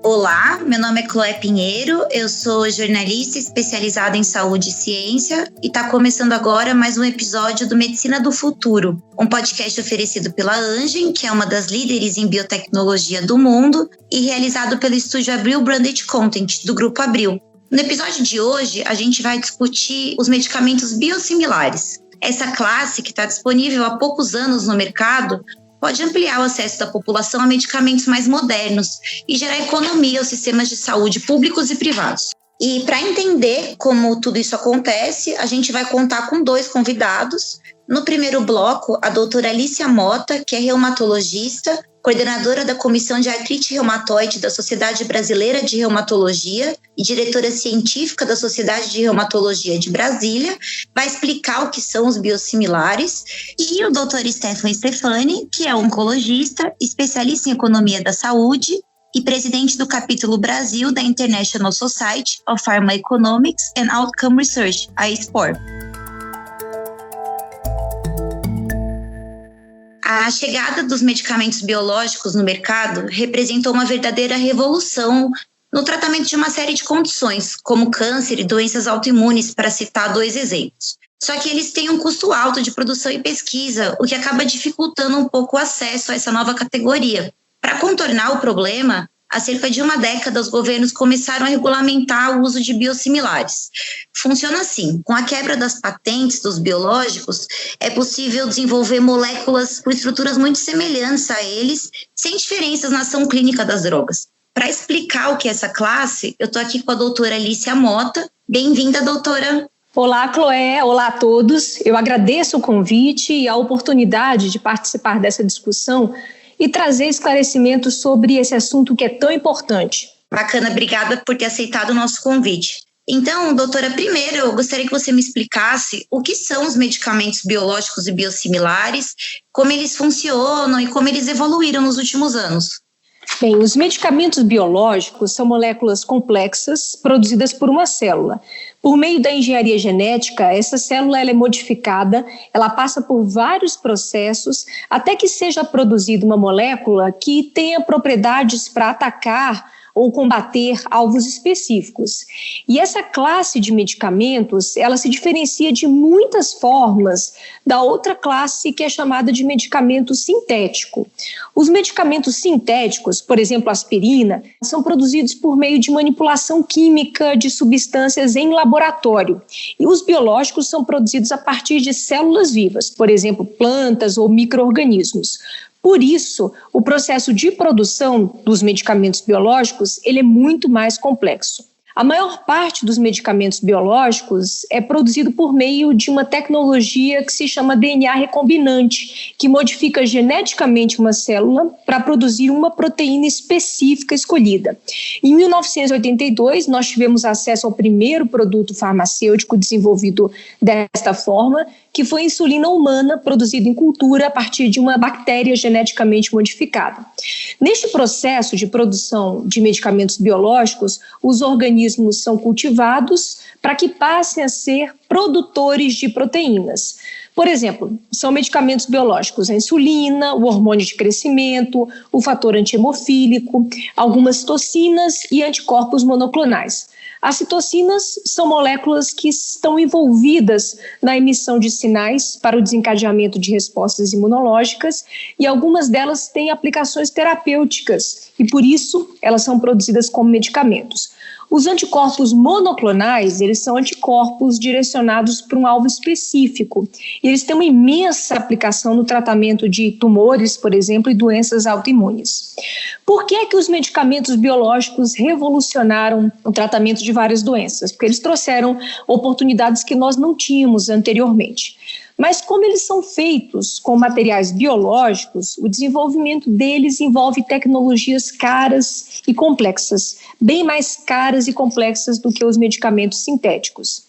Olá, meu nome é Chloé Pinheiro, eu sou jornalista especializada em saúde e ciência e está começando agora mais um episódio do Medicina do Futuro, um podcast oferecido pela Angen, que é uma das líderes em biotecnologia do mundo, e realizado pelo estúdio Abril Branded Content, do Grupo Abril. No episódio de hoje, a gente vai discutir os medicamentos biosimilares. Essa classe, que está disponível há poucos anos no mercado, pode ampliar o acesso da população a medicamentos mais modernos e gerar economia aos sistemas de saúde públicos e privados. E para entender como tudo isso acontece, a gente vai contar com 2 convidados. No primeiro bloco, a doutora Alicia Mota, que é reumatologista, coordenadora da Comissão de Artrite Reumatoide da Sociedade Brasileira de Reumatologia e diretora científica da Sociedade de Reumatologia de Brasília, vai explicar o que são os biosimilares. E o doutor Stefano Stefani, que é oncologista, especialista em economia da saúde e presidente do capítulo Brasil da International Society of Pharmacoeconomics and Outcome Research, a ISPOR. A chegada dos medicamentos biológicos no mercado representou uma verdadeira revolução no tratamento de uma série de condições, como câncer e doenças autoimunes, para citar 2 exemplos. Só que eles têm um custo alto de produção e pesquisa, o que acaba dificultando um pouco o acesso a essa nova categoria. Para contornar o problema, há cerca de uma década, os governos começaram a regulamentar o uso de biosimilares. Funciona assim: com a quebra das patentes dos biológicos, é possível desenvolver moléculas com estruturas muito semelhantes a eles, sem diferenças na ação clínica das drogas. Para explicar o que é essa classe, eu estou aqui com a doutora Alicia Mota. Bem-vinda, doutora. Olá, Chloé. Olá a todos. Eu agradeço o convite e a oportunidade de participar dessa discussão e trazer esclarecimentos sobre esse assunto que é tão importante. Bacana, obrigada por ter aceitado o nosso convite. Então, doutora, primeiro eu gostaria que você me explicasse o que são os medicamentos biológicos e biosimilares, como eles funcionam e como eles evoluíram nos últimos anos. Bem, os medicamentos biológicos são moléculas complexas produzidas por uma célula. Por meio da engenharia genética, essa célula ela é modificada, ela passa por vários processos até que seja produzida uma molécula que tenha propriedades para atacar ou combater alvos específicos. E essa classe de medicamentos, ela se diferencia de muitas formas da outra classe que é chamada de medicamento sintético. Os medicamentos sintéticos, por exemplo, aspirina, são produzidos por meio de manipulação química de substâncias em laboratório. E os biológicos são produzidos a partir de células vivas, por exemplo, plantas ou micro-organismos. Por isso, o processo de produção dos medicamentos biológicos ele é muito mais complexo. A maior parte dos medicamentos biológicos é produzido por meio de uma tecnologia que se chama DNA recombinante, que modifica geneticamente uma célula para produzir uma proteína específica escolhida. Em 1982, nós tivemos acesso ao primeiro produto farmacêutico desenvolvido desta forma, que foi a insulina humana produzida em cultura a partir de uma bactéria geneticamente modificada. Neste processo de produção de medicamentos biológicos, os organismos são cultivados para que passem a ser produtores de proteínas. Por exemplo, são medicamentos biológicos a insulina, o hormônio de crescimento, o fator antihemofílico, algumas citocinas e anticorpos monoclonais. As citocinas são moléculas que estão envolvidas na emissão de sinais para o desencadeamento de respostas imunológicas e algumas delas têm aplicações terapêuticas e, por isso, elas são produzidas como medicamentos. Os anticorpos monoclonais, eles são anticorpos direcionados para um alvo específico. E eles têm uma imensa aplicação no tratamento de tumores, por exemplo, e doenças autoimunes. Por que é que os medicamentos biológicos revolucionaram o tratamento de várias doenças? Porque eles trouxeram oportunidades que nós não tínhamos anteriormente. Mas como eles são feitos com materiais biológicos, o desenvolvimento deles envolve tecnologias caras e complexas, bem mais caras e complexas do que os medicamentos sintéticos.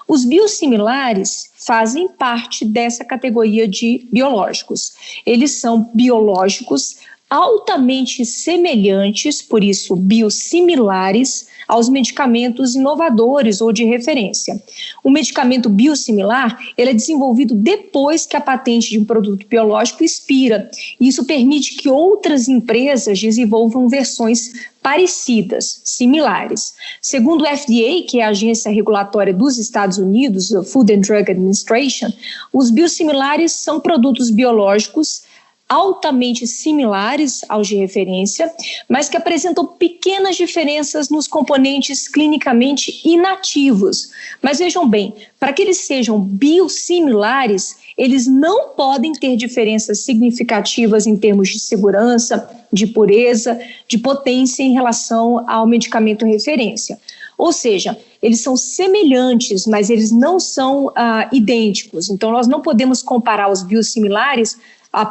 Os biosimilares fazem parte dessa categoria de biológicos. Eles são biológicos altamente semelhantes, por isso biosimilares, aos medicamentos inovadores ou de referência. O medicamento biosimilar, ele é desenvolvido depois que a patente de um produto biológico expira. Isso permite que outras empresas desenvolvam versões parecidas, similares. Segundo o FDA, que é a agência regulatória dos Estados Unidos, o Food and Drug Administration, os biosimilares são produtos biológicos altamente similares aos de referência, mas que apresentam pequenas diferenças nos componentes clinicamente inativos. Mas vejam bem, para que eles sejam biosimilares, eles não podem ter diferenças significativas em termos de segurança, de pureza, de potência em relação ao medicamento referência. Ou seja, eles são semelhantes, mas eles não são idênticos. Então, nós não podemos comparar os biosimilares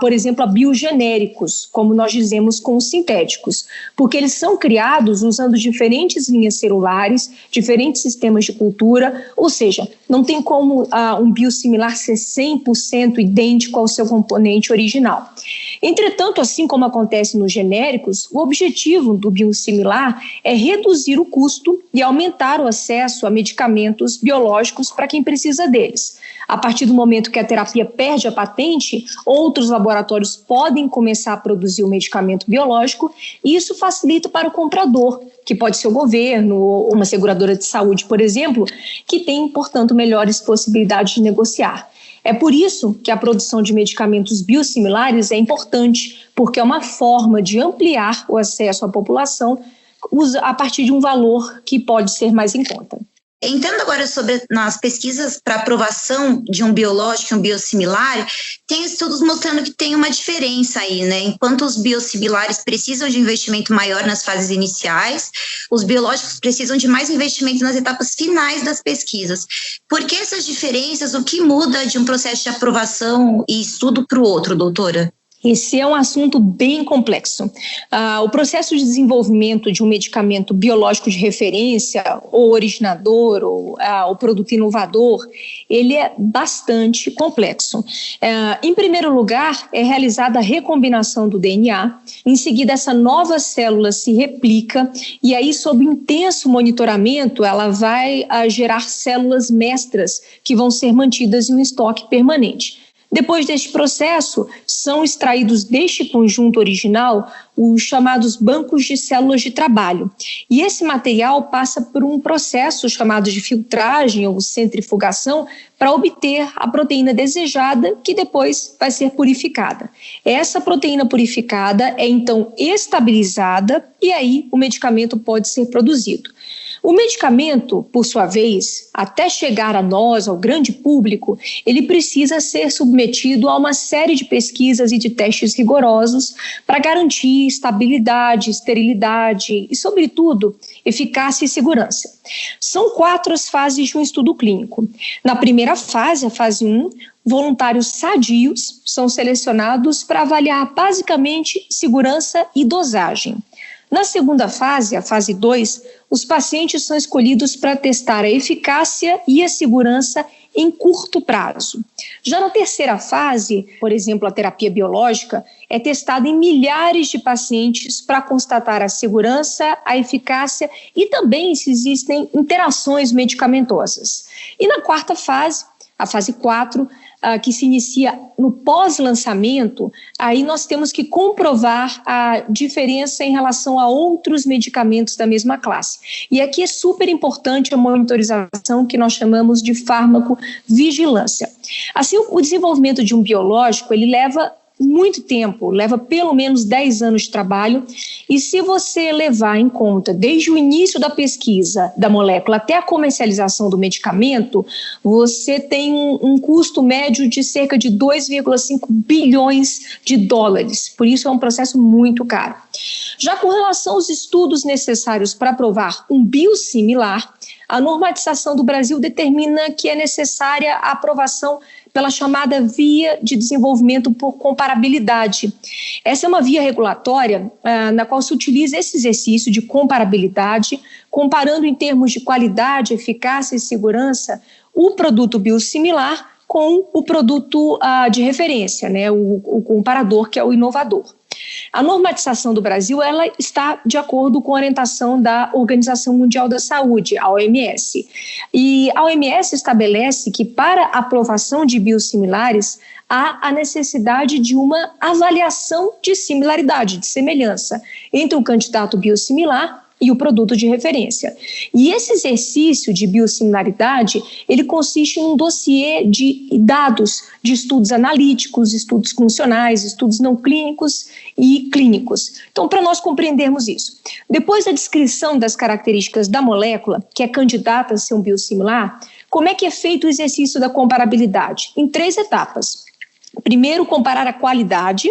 por exemplo, a biogenéricos, como nós dizemos com os sintéticos, porque eles são criados usando diferentes linhas celulares, diferentes sistemas de cultura, ou seja, não tem como um biosimilar ser 100% idêntico ao seu componente original. Entretanto, assim como acontece nos genéricos, o objetivo do biosimilar é reduzir o custo e aumentar o acesso a medicamentos biológicos para quem precisa deles. A partir do momento que a terapia perde a patente, outros laboratórios podem começar a produzir o medicamento biológico e isso facilita para o comprador, que pode ser o governo ou uma seguradora de saúde, por exemplo, que tem, portanto, melhores possibilidades de negociar. É por isso que a produção de medicamentos biosimilares é importante, porque é uma forma de ampliar o acesso à população a partir de um valor que pode ser mais em conta. Entrando agora sobre nas pesquisas para aprovação de um biológico e um biosimilar, tem estudos mostrando que tem uma diferença aí, né? Enquanto os biosimilares precisam de investimento maior nas fases iniciais, os biológicos precisam de mais investimento nas etapas finais das pesquisas. Por que essas diferenças? O que muda de um processo de aprovação e estudo para o outro, doutora? Esse é um assunto bem complexo. O processo de desenvolvimento de um medicamento biológico de referência, ou originador, ou o produto inovador, ele é bastante complexo. Em primeiro lugar, é realizada a recombinação do DNA, em seguida essa nova célula se replica e aí, sob intenso monitoramento, ela vai gerar células mestras que vão ser mantidas em um estoque permanente. Depois deste processo, são extraídos deste conjunto original os chamados bancos de células de trabalho. E esse material passa por um processo chamado de filtragem ou centrifugação para obter a proteína desejada, que depois vai ser purificada. Essa proteína purificada é então estabilizada e aí o medicamento pode ser produzido. O medicamento, por sua vez, até chegar a nós, ao grande público, ele precisa ser submetido a uma série de pesquisas e de testes rigorosos para garantir estabilidade, esterilidade e, sobretudo, eficácia e segurança. São 4 as fases de um estudo clínico. Na primeira fase, a fase 1, voluntários sadios são selecionados para avaliar basicamente segurança e dosagem. Na segunda fase, a fase 2, os pacientes são escolhidos para testar a eficácia e a segurança em curto prazo. Já na terceira fase, por exemplo, a terapia biológica, é testada em milhares de pacientes para constatar a segurança, a eficácia e também se existem interações medicamentosas. E na quarta fase, a fase 4, que se inicia no pós-lançamento, aí nós temos que comprovar a diferença em relação a outros medicamentos da mesma classe. E aqui é super importante a monitorização que nós chamamos de farmacovigilância. Assim, o desenvolvimento de um biológico, ele leva muito tempo, leva pelo menos 10 anos de trabalho, e se você levar em conta desde o início da pesquisa da molécula até a comercialização do medicamento, você tem um custo médio de cerca de 2,5 bilhões de dólares, por isso é um processo muito caro. Já com relação aos estudos necessários para aprovar um biosimilar, a normatização do Brasil determina que é necessária a aprovação pela chamada via de desenvolvimento por comparabilidade. Essa é uma via regulatória na qual se utiliza esse exercício de comparabilidade, comparando em termos de qualidade, eficácia e segurança o produto biosimilar com o produto de referência, né, o comparador, que é o inovador. A normatização do Brasil ela está de acordo com a orientação da Organização Mundial da Saúde, a OMS. E a OMS estabelece que para a aprovação de biosimilares há a necessidade de uma avaliação de similaridade, de semelhança entre o candidato biosimilar e o produto de referência. E esse exercício de biosimilaridade, ele consiste em um dossiê de dados de estudos analíticos, estudos funcionais, estudos não clínicos e clínicos. Então, para nós compreendermos isso, depois da descrição das características da molécula, que é candidata a ser um biosimilar, como é que é feito o exercício da comparabilidade? Em 3 etapas. Primeiro, comparar a qualidade,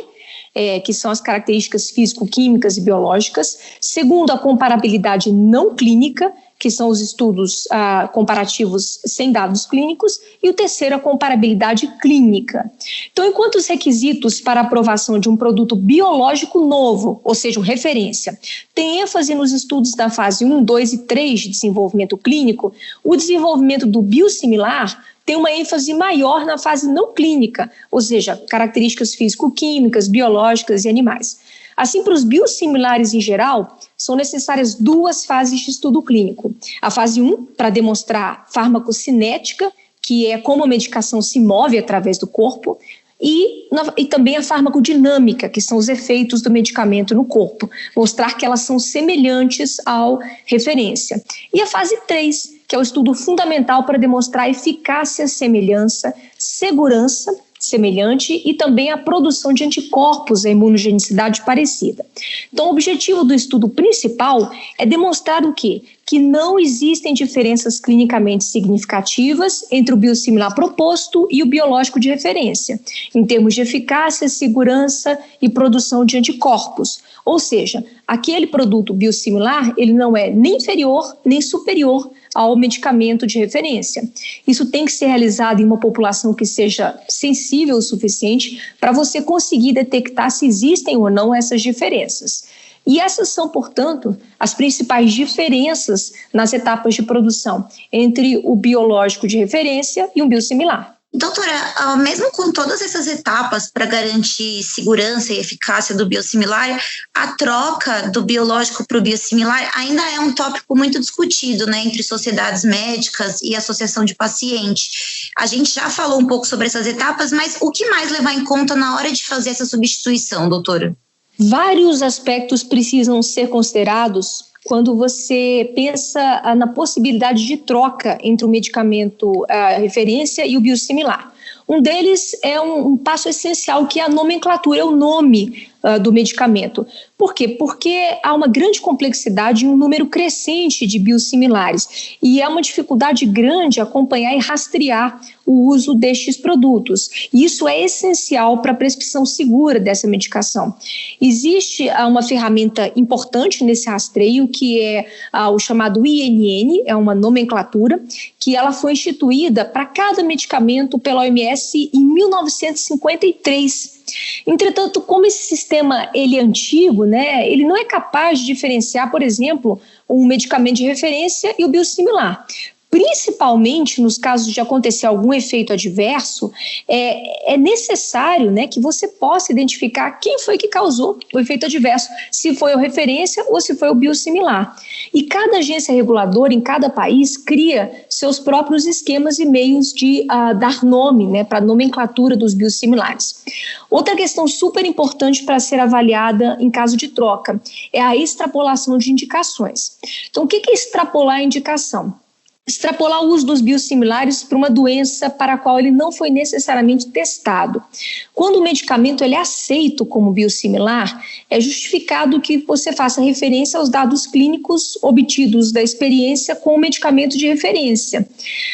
que são as características físico-químicas e biológicas. Segundo, a comparabilidade não clínica, que são os estudos comparativos sem dados clínicos. E o terceiro, a comparabilidade clínica. Então, enquanto os requisitos para a aprovação de um produto biológico novo, ou seja, referência, tem ênfase nos estudos da fase 1, 2 e 3 de desenvolvimento clínico, o desenvolvimento do biosimilar tem uma ênfase maior na fase não clínica, ou seja, características físico-químicas, biológicas e animais. Assim, para os biosimilares em geral, são necessárias 2 fases de estudo clínico. A fase 1, para demonstrar farmacocinética, que é como a medicação se move através do corpo, e também a farmacodinâmica, que são os efeitos do medicamento no corpo, mostrar que elas são semelhantes ao referência. E a fase 3, que é o estudo fundamental para demonstrar eficácia, semelhança, segurança semelhante e também a produção de anticorpos, a imunogenicidade parecida. Então, o objetivo do estudo principal é demonstrar o quê? Que não existem diferenças clinicamente significativas entre o biosimilar proposto e o biológico de referência, em termos de eficácia, segurança e produção de anticorpos. Ou seja, aquele produto biosimilar, ele não é nem inferior nem superior ao medicamento de referência. Isso tem que ser realizado em uma população que seja sensível o suficiente para você conseguir detectar se existem ou não essas diferenças. E essas são, portanto, as principais diferenças nas etapas de produção entre o biológico de referência e um biosimilar. Doutora, mesmo com todas essas etapas para garantir segurança e eficácia do biosimilar, a troca do biológico para o biosimilar ainda é um tópico muito discutido, né, entre sociedades médicas e associação de pacientes. A gente já falou um pouco sobre essas etapas, mas o que mais levar em conta na hora de fazer essa substituição, doutora? Vários aspectos precisam ser considerados quando você pensa na possibilidade de troca entre o medicamento referência e o biosimilar. Um deles é um passo essencial, que é a nomenclatura, é o nome do medicamento. Por quê? Porque há uma grande complexidade e um número crescente de biosimilares, e é uma dificuldade grande acompanhar e rastrear o uso destes produtos. E isso é essencial para a prescrição segura dessa medicação. Existe uma ferramenta importante nesse rastreio, que é o chamado INN, é uma nomenclatura, que ela foi instituída para cada medicamento pela OMS em 1953. Entretanto, como esse sistema ele é antigo, né, ele não é capaz de diferenciar, por exemplo, um medicamento de referência e o biosimilar. Principalmente nos casos de acontecer algum efeito adverso, é necessário, né, que você possa identificar quem foi que causou o efeito adverso, se foi a referência ou se foi o biosimilar. E cada agência reguladora em cada país cria seus próprios esquemas e meios de dar nome, né, para a nomenclatura dos biosimilares. Outra questão super importante para ser avaliada em caso de troca é a extrapolação de indicações. Então, o que é extrapolar a indicação? Extrapolar o uso dos biosimilares para uma doença para a qual ele não foi necessariamente testado. Quando o medicamento ele é aceito como biosimilar, é justificado que você faça referência aos dados clínicos obtidos da experiência com o medicamento de referência.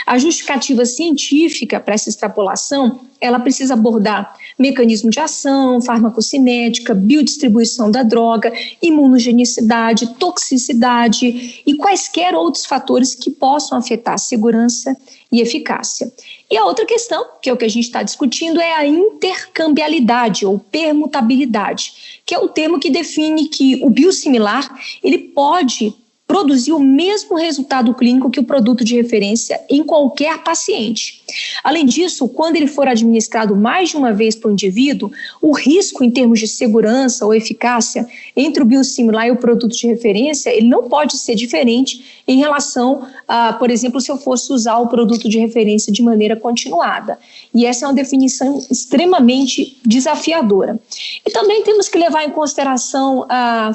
A justificativa científica para essa extrapolação, ela precisa abordar mecanismo de ação, farmacocinética, biodistribuição da droga, imunogenicidade, toxicidade e quaisquer outros fatores que possam afetar a segurança e eficácia. E a outra questão, que é o que a gente está discutindo, é a intercambiabilidade ou permutabilidade, que é o termo que define que o biosimilar ele pode produzir o mesmo resultado clínico que o produto de referência em qualquer paciente. Além disso, quando ele for administrado mais de uma vez para o indivíduo, o risco em termos de segurança ou eficácia entre o biosimilar e o produto de referência, ele não pode ser diferente em relação a, por exemplo, se eu fosse usar o produto de referência de maneira continuada. E essa é uma definição extremamente desafiadora. E também temos que levar em consideração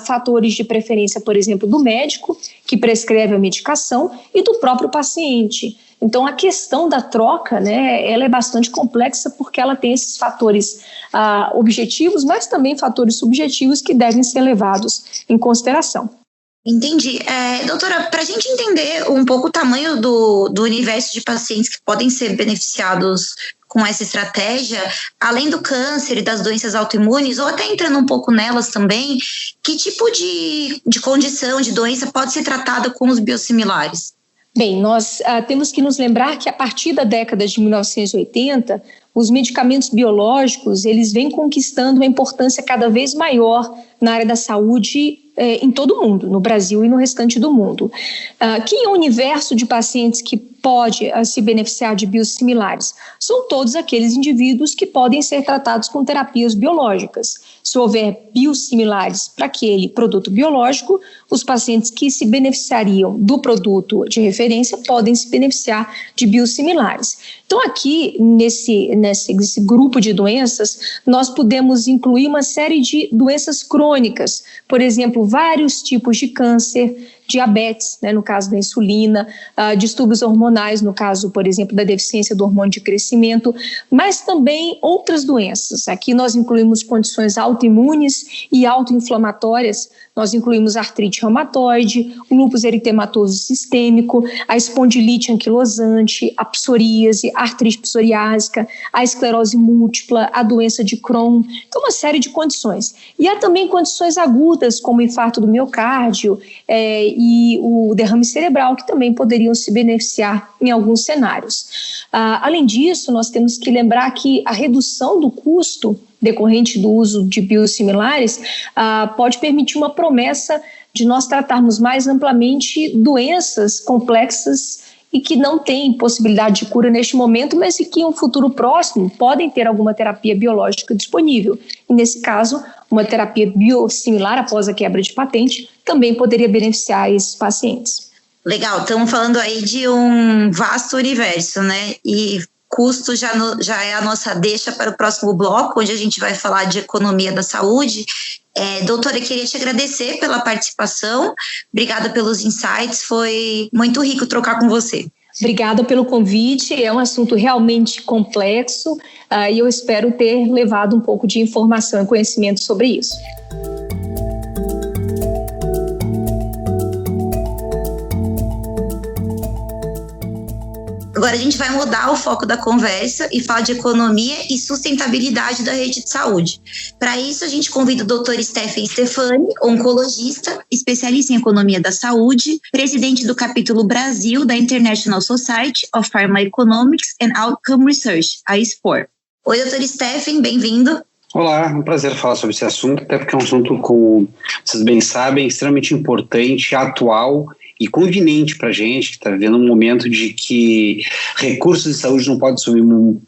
fatores de preferência, por exemplo, do médico, que prescreve a medicação, e do próprio paciente. Então, a questão da troca, né, ela é bastante complexa porque ela tem esses fatores objetivos, mas também fatores subjetivos que devem ser levados em consideração. Entendi. Doutora, para a gente entender um pouco o tamanho do universo de pacientes que podem ser beneficiados com essa estratégia, além do câncer e das doenças autoimunes, ou até entrando um pouco nelas também, que tipo de condição, de doença pode ser tratada com os biosimilares? Bem, nós temos que nos lembrar que a partir da década de 1980, os medicamentos biológicos, eles vêm conquistando uma importância cada vez maior na área da saúde em todo o mundo, no Brasil e no restante do mundo. Quem é o universo de pacientes que pode se beneficiar de biosimilares? São todos aqueles indivíduos que podem ser tratados com terapias biológicas. Se houver biosimilares para aquele produto biológico, os pacientes que se beneficiariam do produto de referência podem se beneficiar de biosimilares. Então, aqui, nesse grupo de doenças, nós podemos incluir uma série de doenças crônicas, por exemplo, vários tipos de câncer, diabetes, né, no caso da insulina, distúrbios hormonais, no caso, por exemplo, da deficiência do hormônio de crescimento, mas também outras doenças. Aqui nós incluímos condições autoimunes e autoinflamatórias, nós incluímos artrite reumatoide, o lúpus eritematoso sistêmico, a espondilite anquilosante, a psoríase, a artrite psoriásica, a esclerose múltipla, a doença de Crohn, então uma série de condições. E há também condições agudas, como o infarto do miocárdio, e o derrame cerebral, que também poderiam se beneficiar em alguns cenários. Além disso, nós temos que lembrar que a redução do custo decorrente do uso de biosimilares pode permitir uma promessa de nós tratarmos mais amplamente doenças complexas e que não têm possibilidade de cura neste momento, mas que em um futuro próximo podem ter alguma terapia biológica disponível. E nesse caso, uma terapia biosimilar após a quebra de patente também poderia beneficiar esses pacientes. Legal, estamos falando aí de um vasto universo, né? E custo já é a nossa deixa para o próximo bloco, onde a gente vai falar de economia da saúde. Doutora, eu queria te agradecer pela participação, obrigada pelos insights, foi muito rico trocar com você. Obrigada pelo convite, é um assunto realmente complexo e eu espero ter levado um pouco de informação e conhecimento sobre isso. Agora a gente vai mudar o foco da conversa e falar de economia e sustentabilidade da rede de saúde. Para isso, a gente convida o Dr. Stephen Stefani, oncologista, especialista em economia da saúde, presidente do capítulo Brasil da International Society of Pharmacoeconomics and Outcome Research, a ISPOR. Oi, Dr. Stephen, bem-vindo. Olá, é um prazer falar sobre esse assunto, até porque é um assunto, como vocês bem sabem, extremamente importante, atual e conveniente para a gente, que está vivendo um momento de que recursos de saúde não podem, sob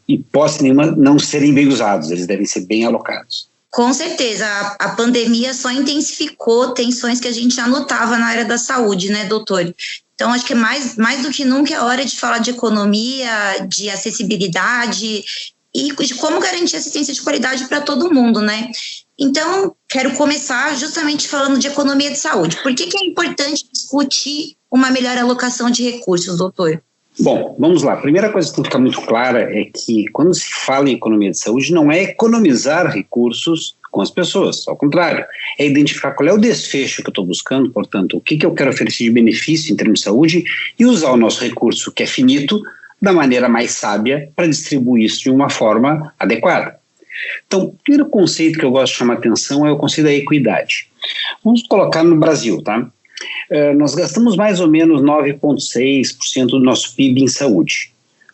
hipótese nenhuma, não serem bem usados, eles devem ser bem alocados. Com certeza, a pandemia só intensificou tensões que a gente já notava na área da saúde, né, doutor? Então, acho que mais do que nunca é hora de falar de economia, de acessibilidade e de como garantir assistência de qualidade para todo mundo, né? Então, quero começar justamente falando de economia de saúde. Por que é importante discutir uma melhor alocação de recursos, doutor? Bom, vamos lá. A primeira coisa que tem que ficar muito clara é que quando se fala em economia de saúde, não é economizar recursos com as pessoas, ao contrário, é identificar qual é o desfecho que eu estou buscando, portanto, o que eu quero oferecer de benefício em termos de saúde e usar o nosso recurso, que é finito, da maneira mais sábia para distribuir isso de uma forma adequada. Então, o primeiro conceito que eu gosto de chamar a atenção é o conceito da equidade. Vamos colocar no Brasil, tá? Nós gastamos mais ou menos 9,6% do nosso PIB em saúde.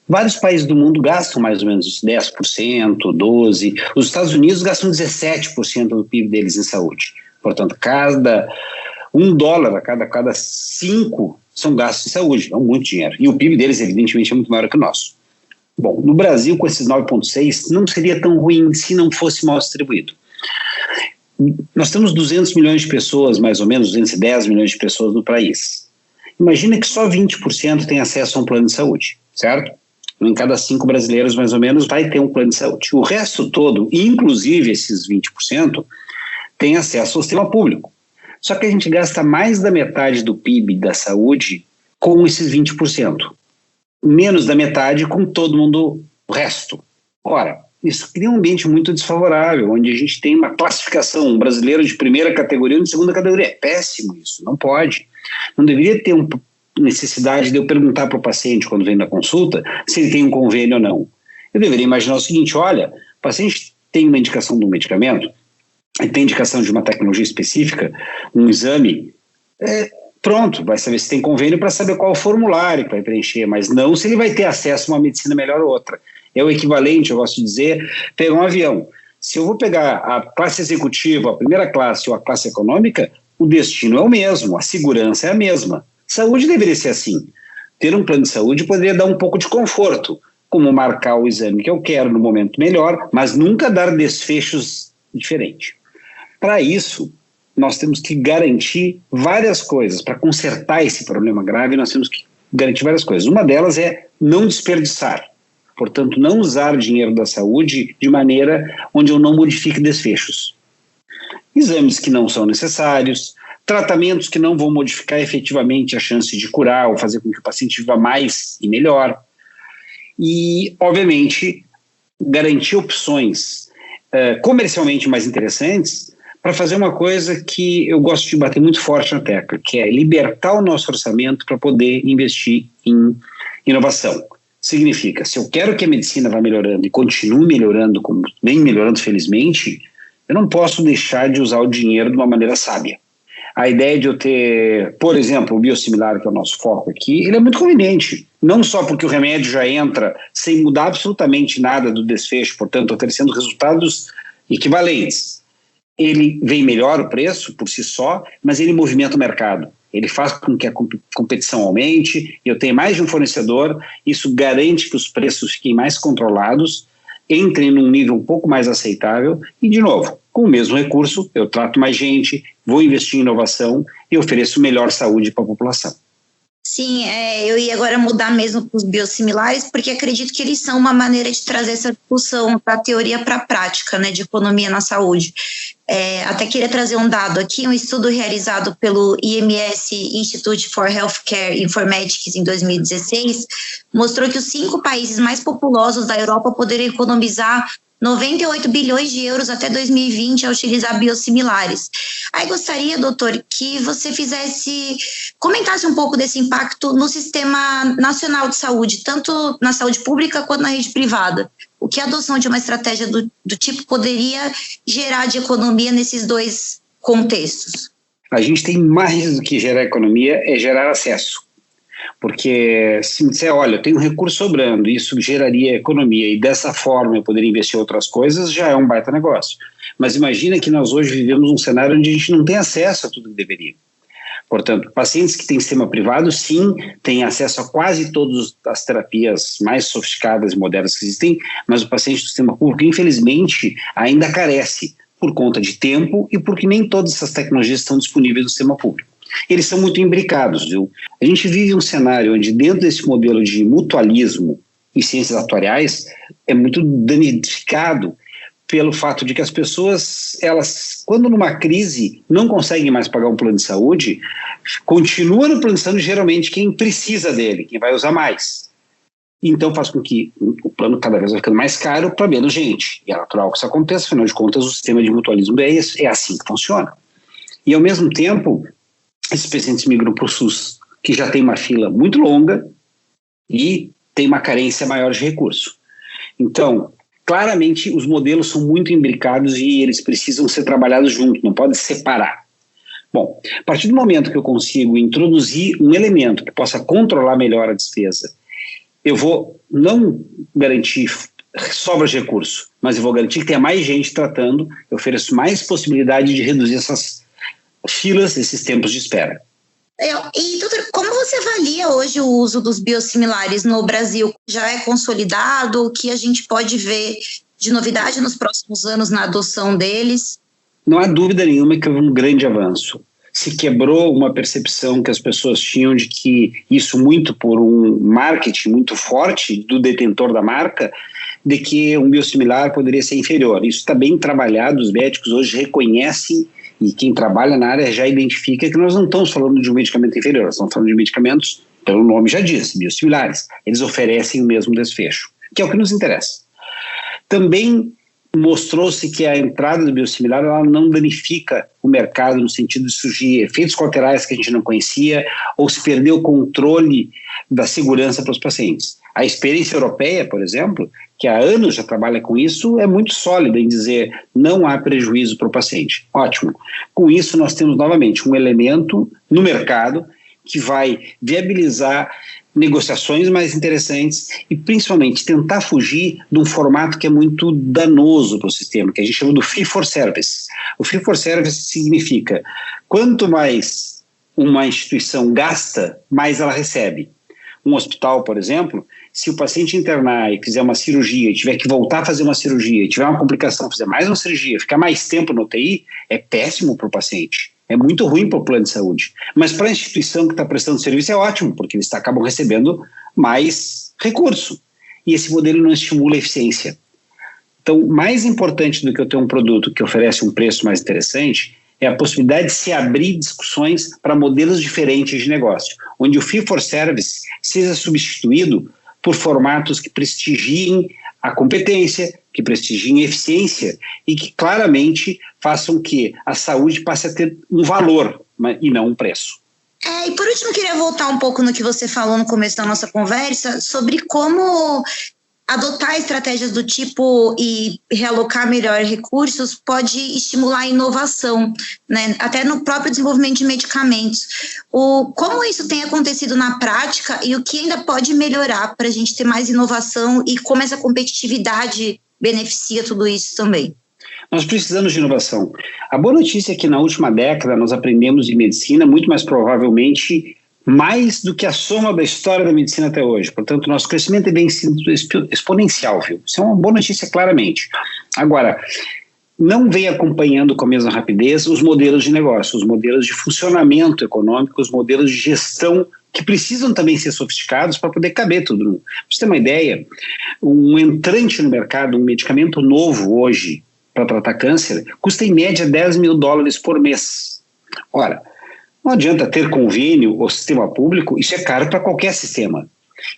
Vários países do mundo gastam mais ou menos 10%, 12%. Os Estados Unidos gastam 17% do PIB deles em saúde. Portanto, cada $1 a cada 5 são gastos em saúde, é muito dinheiro. E o PIB deles, evidentemente, é muito maior que o nosso. Bom, no Brasil, com esses 9,6, não seria tão ruim se não fosse mal distribuído. Nós temos 200 milhões de pessoas, mais ou menos, 210 milhões de pessoas no país. Imagina que só 20% tem acesso a um plano de saúde, certo? Em cada 5 brasileiros, mais ou menos, vai ter um plano de saúde. O resto todo, inclusive esses 20%, tem acesso ao sistema público. Só que a gente gasta mais da metade do PIB da saúde com esses 20%. Menos da metade com todo mundo, o resto. Ora, isso cria um ambiente muito desfavorável, onde a gente tem uma classificação, um brasileiro de primeira categoria e um de segunda categoria. É péssimo isso, não pode. Não deveria ter uma necessidade de eu perguntar para o paciente, quando vem na consulta, se ele tem um convênio ou não. Eu deveria imaginar o seguinte, olha, o paciente tem uma indicação de um medicamento, ele tem indicação de uma tecnologia específica, um exame, pronto, vai saber se tem convênio para saber qual o formulário que vai preencher, mas não se ele vai ter acesso a uma medicina melhor ou outra. É o equivalente, eu gosto de dizer, pegar um avião. Se eu vou pegar a classe executiva, a primeira classe ou a classe econômica, o destino é o mesmo, a segurança é a mesma. Saúde deveria ser assim. Ter um plano de saúde poderia dar um pouco de conforto, como marcar o exame que eu quero no momento melhor, mas nunca dar desfechos diferentes. Para isso, nós temos que garantir várias coisas. Para consertar esse problema grave, nós temos que garantir várias coisas. Uma delas é não desperdiçar. Portanto, não usar dinheiro da saúde de maneira onde eu não modifique desfechos. Exames que não são necessários, tratamentos que não vão modificar efetivamente a chance de curar ou fazer com que o paciente viva mais e melhor. E, obviamente, garantir opções comercialmente mais interessantes para fazer uma coisa que eu gosto de bater muito forte na tecla, que é libertar o nosso orçamento para poder investir em inovação. Significa, se eu quero que a medicina vá melhorando e continue melhorando, como vem melhorando felizmente, eu não posso deixar de usar o dinheiro de uma maneira sábia. A ideia de eu ter, por exemplo, o biosimilar, que é o nosso foco aqui, ele é muito conveniente. Não só porque o remédio já entra sem mudar absolutamente nada do desfecho, portanto, oferecendo resultados equivalentes. Ele vem melhor o preço por si só, mas ele movimenta o mercado. Ele faz com que a competição aumente, eu tenho mais de um fornecedor, isso garante que os preços fiquem mais controlados, entrem num nível um pouco mais aceitável e, de novo, com o mesmo recurso, eu trato mais gente, vou investir em inovação e ofereço melhor saúde para a população. Sim, eu ia agora mudar mesmo para os biosimilares, porque acredito que eles são uma maneira de trazer essa discussão da teoria para a prática, né, de economia na saúde. Até queria trazer um dado aqui, um estudo realizado pelo IMS Institute for Healthcare Informatics em 2016, mostrou que os 5 países mais populosos da Europa poderiam economizar 98 bilhões de euros até 2020 a utilizar biosimilares. Aí gostaria, doutor, que você comentasse um pouco desse impacto no Sistema Nacional de Saúde, tanto na saúde pública quanto na rede privada. O que a adoção de uma estratégia do tipo poderia gerar de economia nesses dois contextos? A gente tem mais do que gerar economia, é gerar acesso. Porque se me disser, olha, eu tenho um recurso sobrando, isso geraria economia e dessa forma eu poderia investir em outras coisas, já é um baita negócio. Mas imagina que nós hoje vivemos um cenário onde a gente não tem acesso a tudo que deveria. Portanto, pacientes que têm sistema privado, sim, têm acesso a quase todas as terapias mais sofisticadas e modernas que existem, mas o paciente do sistema público, infelizmente, ainda carece por conta de tempo e porque nem todas essas tecnologias estão disponíveis no sistema público. Eles são muito imbricados, viu? A gente vive um cenário onde dentro desse modelo de mutualismo e ciências atuariais é muito danificado pelo fato de que as pessoas, elas, quando numa crise não conseguem mais pagar um plano de saúde, continua no plano de saúde geralmente quem precisa dele, quem vai usar mais. Então faz com que o plano cada vez vai ficando mais caro para menos gente. E é natural que isso aconteça, afinal de contas o sistema de mutualismo é assim que funciona. E ao mesmo tempo, esses pacientes migram para o SUS, que já tem uma fila muito longa e tem uma carência maior de recurso. Então, claramente, os modelos são muito imbricados e eles precisam ser trabalhados juntos, não pode separar. Bom, a partir do momento que eu consigo introduzir um elemento que possa controlar melhor a despesa, eu vou não garantir sobras de recurso, mas eu vou garantir que tenha mais gente tratando, eu ofereço mais possibilidade de reduzir essas filas, esses tempos de espera. E, doutor, como você avalia hoje o uso dos biosimilares no Brasil? Já é consolidado? O que a gente pode ver de novidade nos próximos anos na adoção deles? Não há dúvida nenhuma que houve um grande avanço. Se quebrou uma percepção que as pessoas tinham de que isso muito por um marketing muito forte do detentor da marca, de que um biosimilar poderia ser inferior. Isso está bem trabalhado, os médicos hoje reconhecem e quem trabalha na área já identifica que nós não estamos falando de um medicamento inferior, nós estamos falando de medicamentos, pelo nome já diz, biosimilares. Eles oferecem o mesmo desfecho, que é o que nos interessa. Também mostrou-se que a entrada do biosimilar ela não danifica o mercado no sentido de surgir efeitos colaterais que a gente não conhecia ou se perder o controle da segurança para os pacientes. A experiência europeia, por exemplo, que há anos já trabalha com isso, é muito sólida em dizer não há prejuízo para o paciente. Ótimo. Com isso nós temos novamente um elemento no mercado que vai viabilizar negociações mais interessantes e principalmente tentar fugir de um formato que é muito danoso para o sistema, que a gente chama do fee for service. O fee for service significa quanto mais uma instituição gasta, mais ela recebe. Um hospital, por exemplo, se o paciente internar e fizer uma cirurgia e tiver que voltar a fazer uma cirurgia e tiver uma complicação, fazer mais uma cirurgia, ficar mais tempo no UTI, é péssimo para o paciente. É muito ruim para o plano de saúde. Mas para a instituição que está prestando serviço é ótimo, porque eles acabam recebendo mais recurso. E esse modelo não estimula a eficiência. Então, mais importante do que eu ter um produto que oferece um preço mais interessante é a possibilidade de se abrir discussões para modelos diferentes de negócio, onde o fee for service seja substituído por formatos que prestigiem a competência, que prestigiem a eficiência e que claramente façam que a saúde passe a ter um valor e não um preço. E por último, queria voltar um pouco no que você falou no começo da nossa conversa sobre como adotar estratégias do tipo e realocar melhor recursos pode estimular a inovação, né? Até no próprio desenvolvimento de medicamentos. Como isso tem acontecido na prática e o que ainda pode melhorar para a gente ter mais inovação e como essa competitividade beneficia tudo isso também? Nós precisamos de inovação. A boa notícia é que na última década nós aprendemos em medicina muito mais provavelmente mais do que a soma da história da medicina até hoje. Portanto, nosso crescimento é bem exponencial, viu? Isso é uma boa notícia, claramente. Agora, não vem acompanhando com a mesma rapidez os modelos de negócio, os modelos de funcionamento econômico, os modelos de gestão que precisam também ser sofisticados para poder caber tudo. Para você ter uma ideia, um entrante no mercado, um medicamento novo hoje para tratar câncer, custa em média $10 mil por mês. Ora, não adianta ter convênio ou sistema público, isso é caro para qualquer sistema.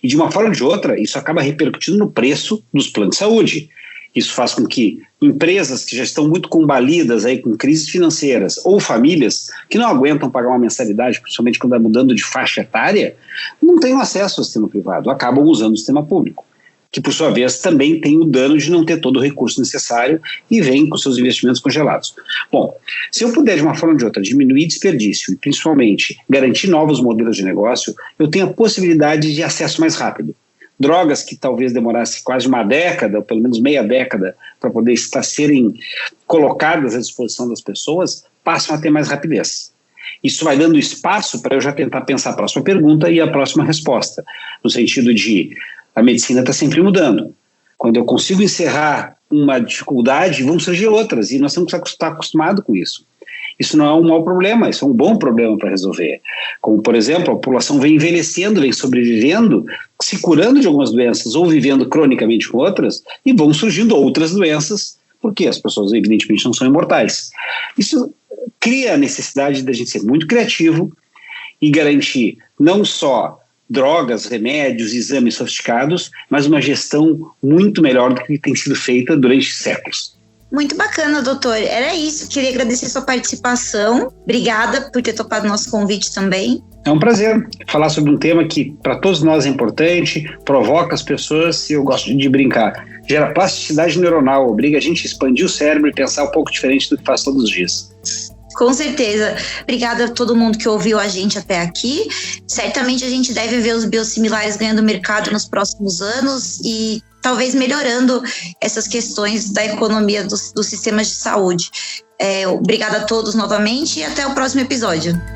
E de uma forma ou de outra, isso acaba repercutindo no preço dos planos de saúde. Isso faz com que empresas que já estão muito combalidas aí com crises financeiras ou famílias que não aguentam pagar uma mensalidade, principalmente quando está mudando de faixa etária, não tenham acesso ao sistema privado, acabam usando o sistema público, que por sua vez também tem o dano de não ter todo o recurso necessário e vem com seus investimentos congelados. Bom, se eu puder de uma forma ou de outra diminuir desperdício e principalmente garantir novos modelos de negócio, eu tenho a possibilidade de acesso mais rápido. Drogas que talvez demorasse quase uma década, ou pelo menos meia década, para poder serem colocadas à disposição das pessoas, passam a ter mais rapidez. Isso vai dando espaço para eu já tentar pensar a próxima pergunta e a próxima resposta, no sentido de a medicina está sempre mudando. Quando eu consigo encerrar uma dificuldade, vão surgir outras, e nós temos que estar acostumados com isso. Isso não é um mau problema, isso é um bom problema para resolver. Como, por exemplo, a população vem envelhecendo, vem sobrevivendo, se curando de algumas doenças ou vivendo cronicamente com outras, e vão surgindo outras doenças, porque as pessoas, evidentemente, não são imortais. Isso cria a necessidade da gente ser muito criativo e garantir não só drogas, remédios, exames sofisticados, mas uma gestão muito melhor do que tem sido feita durante séculos. Muito bacana, doutor. Era isso. Queria agradecer sua participação. Obrigada por ter topado nosso convite também. É um prazer falar sobre um tema que para todos nós é importante, provoca as pessoas, e eu gosto de brincar. Gera plasticidade neuronal, obriga a gente a expandir o cérebro e pensar um pouco diferente do que faz todos os dias. Com certeza. Obrigada a todo mundo que ouviu a gente até aqui. Certamente a gente deve ver os biosimilares ganhando mercado nos próximos anos e talvez melhorando essas questões da economia dos sistemas de saúde. Obrigada a todos novamente e até o próximo episódio.